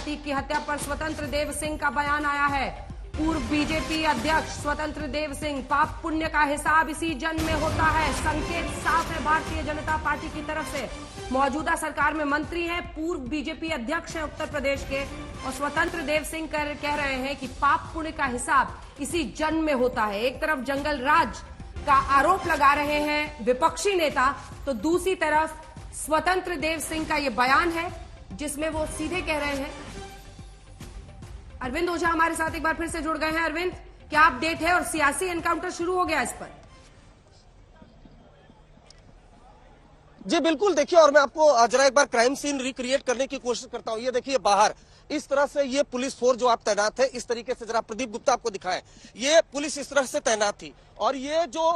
अतीक की हत्या पर स्वतंत्र देव सिंह का बयान आया है। पूर्व बीजेपी अध्यक्ष स्वतंत्र देव सिंह, पाप पुण्य का हिसाब इसी जन्म में होता है, संकेत साफ है भारतीय जनता पार्टी की तरफ से। मौजूदा सरकार में मंत्री हैं, पूर्व बीजेपी अध्यक्ष हैं उत्तर प्रदेश के, और स्वतंत्र देव सिंह कह रहे हैं कि पाप पुण्य का हिसाब इसी जन्म में होता है। एक तरफ जंगल राज का आरोप लगा रहे हैं विपक्षी नेता, तो दूसरी तरफ स्वतंत्र देव सिंह का ये बयान है जिसमें वो सीधे कह रहे हैं। अरविंद ओझा हमारे साथ एक बार फिर से जुड़ गए हैं। अरविंद, क्या अपडेट है और सियासी एनकाउंटर शुरू हो गया इस पर? जी बिल्कुल, देखिए, और मैं आपको जरा एक बार क्राइम सीन रिक्रिएट करने की कोशिश करता हूं। ये देखिए बाहर इस तरह से ये पुलिस फोर्स जो आप तैनात है, इस तरीके से जरा प्रदीप गुप्ता आपको दिखाएं, ये पुलिस इस तरह से तैनात थी। और ये जो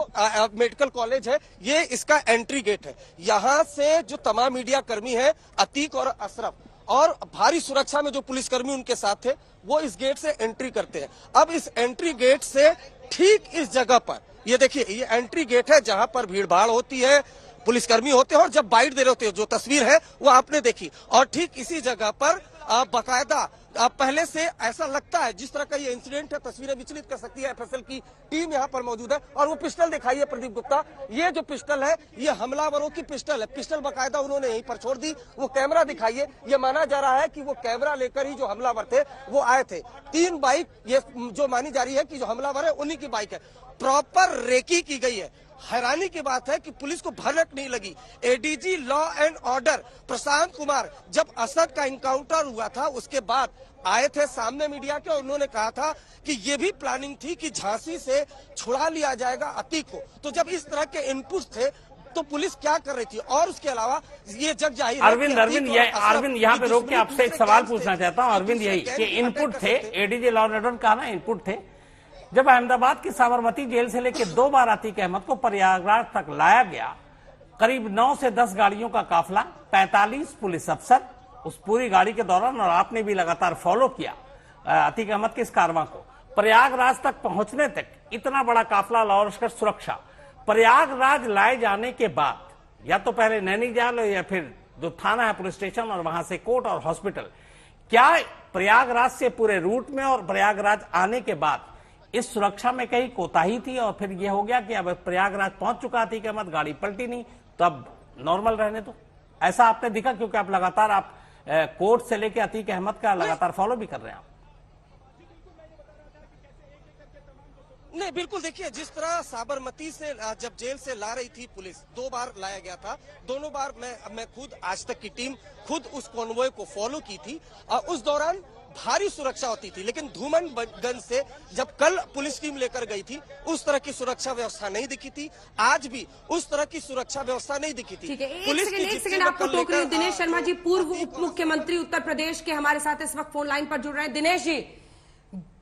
मेडिकल कॉलेज है, ये इसका एंट्री गेट है। यहाँ से जो तमाम मीडिया कर्मी है, अतीक और अशरफ, और भारी सुरक्षा में जो पुलिसकर्मी उनके साथ थे, वो इस गेट से एंट्री करते हैं। अब इस एंट्री गेट से ठीक इस जगह पर ये देखिए, ये एंट्री गेट है जहां पर भीड़ भाड़ होती है, पुलिसकर्मी होते हैं और जब बाइट दे रहे होते हैं, जो तस्वीर है वो आपने देखी। और ठीक इसी जगह पर बाकायदा पहले से ऐसा लगता है, जिस तरह का ये इंसिडेंट है, तस्वीरें विचलित कर सकती है। एफएसएल की टीम यहाँ पर मौजूद है और वो पिस्टल दिखाइए प्रदीप गुप्ता, ये जो पिस्टल है ये हमलावरों की पिस्टल है। पिस्टल बाकायदा उन्होंने यहीं पर छोड़ दी। वो कैमरा दिखाइए, ये माना जा रहा है कि वो कैमरा लेकर ही जो हमलावर थे वो आए थे। 3 बाइक ये जो मानी जा रही है कि जो हमलावर है उन्हीं की बाइक है। प्रॉपर रेकी की गई है। हैरानी की बात है कि पुलिस को भनक नहीं लगी। ADG law and order Prashant Kumar जब असद का इनकाउंटर हुआ था उसके बाद आए थे सामने मीडिया के, और उन्होंने कहा था कि ये भी प्लानिंग थी कि झांसी से छुड़ा लिया जाएगा अतीक को। तो जब इस तरह के इनपुट थे तो पुलिस क्या कर रही थी? और उसके अलावा ये जग जाहिर अरविंद यहाँ पे रोक के आपसे एक सवाल पूछना चाहता हूँ। अरविंद, यही कि इनपुट थे, एडीजी लॉ एंड ऑर्डर का ना इनपुट थे। जब अहमदाबाद की साबरमती जेल से लेकर 2 बार अतीक अहमद को प्रयागराज तक लाया गया, करीब 9 से 10 गाड़ियों का काफिला, 45 पुलिस अफसर उस पूरी गाड़ी के दौरान, और आपने भी लगातार फॉलो किया अतीक अहमद के इस कारवां को, प्रयागराज तक पहुंचने तक इतना बड़ा काफिला, लश्कर सुरक्षा, प्रयागराज लाए जाने के बाद या तो पहले नैनीताल या फिर जो थाना है पुलिस स्टेशन, और वहां से कोर्ट और हॉस्पिटल, क्या प्रयागराज से पूरे रूट में और प्रयागराज आने के बाद इस सुरक्षा में कहीं कोताही थी? और फिर यह हो गया कि अब प्रयागराज पहुंच चुका अतीक अहमद, गाड़ी पलटी नहीं, तो अब नॉर्मल रहने दो, ऐसा आपने दिखा? क्योंकि आप लगातार कोर्ट से लेकर अतीक अहमद का लगातार फॉलो भी कर रहे हैं आप। नहीं, बिल्कुल, देखिए, जिस तरह साबरमती से जब जेल से ला रही थी पुलिस, 2 बार लाया गया था, दोनों बार मैं खुद, आज तक की टीम खुद उस कॉन्वॉय को फॉलो की थी। उस दौरान भारी सुरक्षा होती थी, लेकिन धूमनगंज से जब कल पुलिस टीम लेकर गई थी, उस तरह की सुरक्षा व्यवस्था नहीं दिखी थी। आज भी उस तरह की सुरक्षा व्यवस्था नहीं दिखी थी। पुलिस एक सेकंड आपको टोक रही हूं। दिनेश शर्मा जी, पूर्व उप मुख्यमंत्री उत्तर प्रदेश के, हमारे साथ इस वक्त फोन लाइन पर जुड़ रहे हैं। दिनेश जी,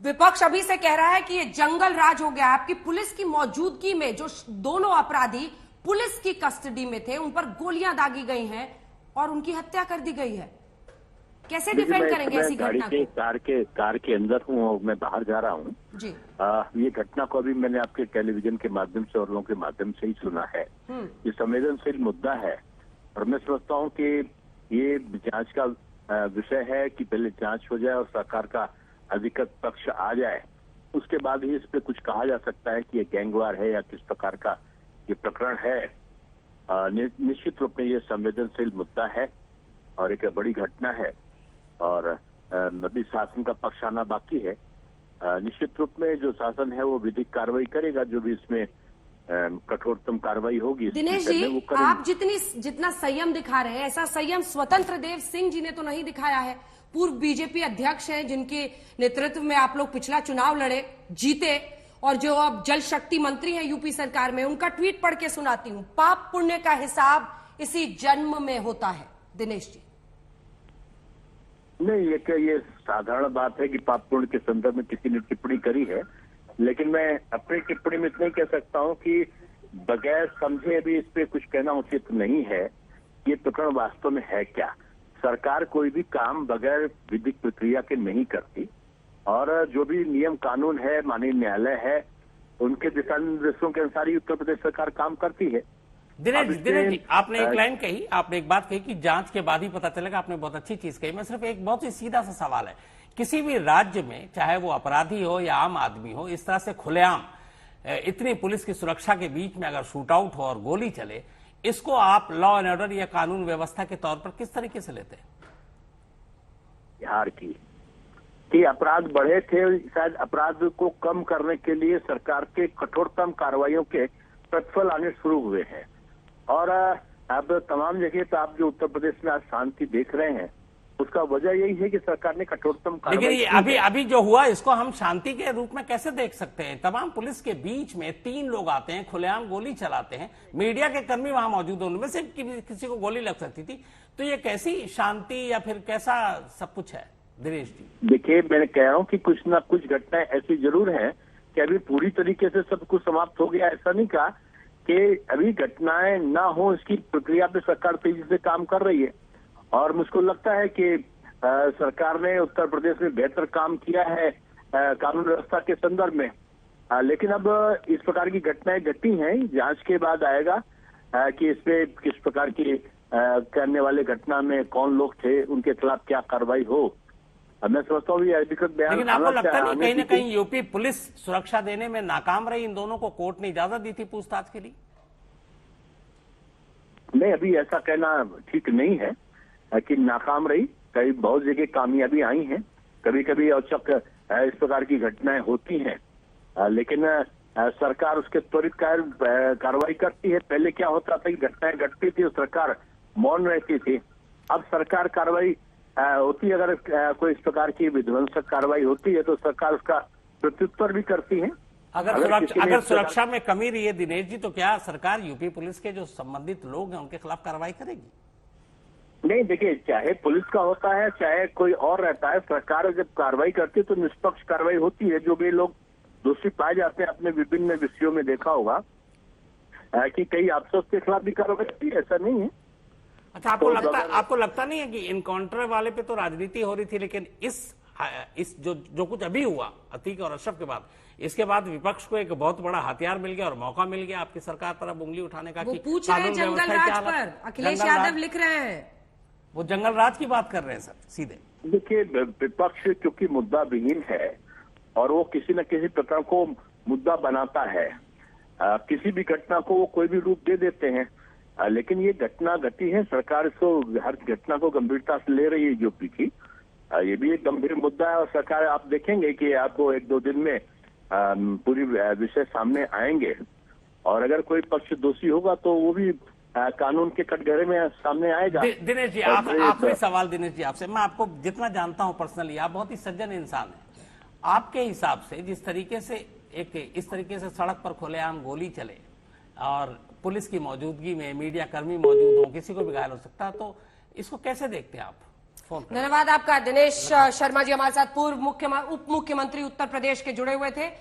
विपक्ष अभी से कह रहा है कि ये जंगल राज हो गया। आपकी पुलिस की मौजूदगी में जो दोनों अपराधी पुलिस की कस्टडी में थे, उन पर गोलियां दागी गई हैं और उनकी हत्या कर दी गई है। कैसे डिफेंड करेंगे ऐसी घटना को? कार के अंदर हूँ और मैं बाहर जा रहा हूँ जी। ये घटना को अभी मैंने आपके टेलीविजन के माध्यम से और लोगों के माध्यम से ही सुना है। ये संवेदनशील मुद्दा है और मैं समझता हूँ कि ये जांच का विषय है कि पहले जांच हो जाए और सरकार का अधिकृत पक्ष आ जाए, उसके बाद ही इस पे कुछ कहा जा सकता है कि ये गैंगवार है या किस प्रकार का ये प्रकरण है। निश्चित रूप में ये संवेदनशील मुद्दा है और एक बड़ी घटना है और अभी शासन का पक्ष आना बाकी है। निश्चित रूप में जो शासन है वो विधिक कार्रवाई करेगा, जो भी इसमें कठोरतम कार्रवाई होगी। दिनेश जी, आप जितना संयम दिखा रहे हैं, ऐसा संयम स्वतंत्र देव सिंह जी ने तो नहीं दिखाया है। पूर्व बीजेपी अध्यक्ष हैं, जिनके नेतृत्व में आप लोग पिछला चुनाव लड़े, जीते, और जो अब जल शक्ति मंत्री हैं यूपी सरकार में, उनका ट्वीट पढ़ के सुनाती हूं। पाप पुण्य का हिसाब इसी जन्म में होता है। दिनेश जी, नहीं, ये साधारण बात है कि पाप पुण्य के संदर्भ में किसी ने टिप्पणी करी है, लेकिन मैं अपनी टिप्पणी में इतना ही कह सकता हूं कि बगैर समझे भी इस पे कुछ कहना उचित नहीं है। ये प्रकरण वास्तव में है क्या? सरकार कोई भी काम बगैर विधिक प्रक्रिया के नहीं करती और जो भी नियम कानून है, माननीय न्यायालय है, उनके दिशा निर्देशों के अनुसार ही उत्तर प्रदेश सरकार काम करती है। दिनेश जी, आपने एक लाइन कही, आपने एक बात कही कि जांच के बाद ही पता चलेगा। आपने बहुत अच्छी चीज कही। मैं सिर्फ एक बहुत ही सीधा सा सवाल है, किसी भी राज्य में चाहे वो अपराधी हो या आम आदमी हो, इस तरह से खुलेआम इतनी पुलिस की सुरक्षा के बीच में अगर शूट आउट हो और गोली चले, इसको आप लॉ एंड ऑर्डर या कानून व्यवस्था के तौर पर किस तरीके से लेते हैं? बिहार कि अपराध बढ़े थे, शायद अपराध को कम करने के लिए सरकार के कठोरतम कार्रवाइयों के प्रतिफल आने शुरू हुए हैं। और अब तमाम जगह पे आप जो उत्तर प्रदेश में आज शांति देख रहे हैं, उसका वजह यही है कि सरकार ने कठोरतम कार्रवाई। लेकिन ये अभी जो हुआ, इसको हम शांति के रूप में कैसे देख सकते हैं? तमाम पुलिस के बीच में 3 लोग आते हैं, खुलेआम गोली चलाते हैं, मीडिया के कर्मी वहां मौजूद हैं, उनमें से किसी को गोली लग सकती थी। तो ये कैसी शांति या फिर कैसा सब कुछ है दिनेश जी? देखिए, मैं कह रहा हूँ कि कुछ ना कुछ घटनाएं ऐसी जरूर है कि अभी पूरी तरीके से सब कुछ समाप्त हो गया, ऐसा नहीं कहा कि अभी घटनाएं ना हो। इसकी प्रक्रिया पे सरकार तेजी से काम कर रही है और मुझको लगता है कि सरकार ने उत्तर प्रदेश में बेहतर काम किया है कानून व्यवस्था के संदर्भ में। लेकिन अब इस प्रकार की घटनाएं घटी हैं, जांच के बाद आएगा कि इसमें किस प्रकार की करने वाले घटना में कौन लोग थे, उनके खिलाफ क्या कार्रवाई हो। मैं समझता हूँ अधिकृत बयान। लेकिन आपको लगता नहीं कहीं ना कहीं यूपी पुलिस सुरक्षा देने में नाकाम रही? इन दोनों को कोर्ट ने इजाजत दी थी पूछताछ के लिए। नहीं, अभी ऐसा कहना ठीक नहीं है कि नाकाम रही। कई बहुत जगह कामयाबी आई हैं, कभी कभी औचक इस प्रकार की घटनाएं होती हैं, लेकिन सरकार उसके त्वरित कार्रवाई करती है। पहले क्या होता था कि घटनाएं घटती थी और सरकार मौन रहती थी। अब सरकार कार्रवाई होती है, अगर कोई इस प्रकार की विध्वंसक कार्रवाई होती है तो सरकार उसका प्रत्युत्तर भी करती है। अगर सुरक्षा में कमी रही है दिनेश जी, तो क्या सरकार यूपी पुलिस के जो संबंधित लोग हैं उनके खिलाफ कार्रवाई करेगी? नहीं, देखिए, चाहे पुलिस का होता है चाहे कोई और रहता है, सरकार जब कार्रवाई करती है तो निष्पक्ष कार्रवाई होती है। जो भी लोग दोषी पाए जाते हैं, अपने विभिन्न विषयों में देखा होगा कि कई अफसर के खिलाफ भी कार्रवाई होती है, ऐसा नहीं है। अच्छा, आपको लगता नहीं है कि इनकाउंटर वाले पे तो राजनीति हो रही थी, लेकिन इस जो कुछ अभी हुआ अतीक और अशरफ के बाद, इसके बाद विपक्ष को एक बहुत बड़ा हथियार मिल गया और मौका मिल गया आपकी सरकार पर अब उंगली उठाने का? वो पूछ रहे हैं जंगल राज पर, अखिलेश यादव लिख रहे हैं। वो जंगल राज की बात कर रहे हैं सर सीधे। देखिए, विपक्ष क्योंकि मुद्दा विहीन है और वो किसी न किसी प्रकार को मुद्दा बनाता है, किसी भी घटना को वो कोई भी रूप दे देते हैं। लेकिन ये घटना घटी है, सरकार इसको हर घटना को गंभीरता से ले रही है यूपी की। ये भी एक गंभीर मुद्दा है और सरकार, आप देखेंगे कि आपको 1-2 दिन में पूरी विषय सामने आएंगे और अगर कोई पक्ष दोषी होगा तो वो भी कानून के कटघरे में सामने आएगा। दिनेश जी, आखिरी सवाल दिनेश जी आपसे। मैं आपको जितना जानता हूं पर्सनली, आप बहुत ही सज्जन इंसान हैं। आपके हिसाब से जिस तरीके से इस तरीके से सड़क पर खुलेआम गोली चले और पुलिस की मौजूदगी में मीडिया कर्मी मौजूद हो, किसी को भी घायल हो सकता है, तो इसको कैसे देखते हैं आप? धन्यवाद आपका। दिनेश शर्मा जी हमारे साथ, पूर्व उप मुख्यमंत्री उत्तर प्रदेश के जुड़े हुए थे।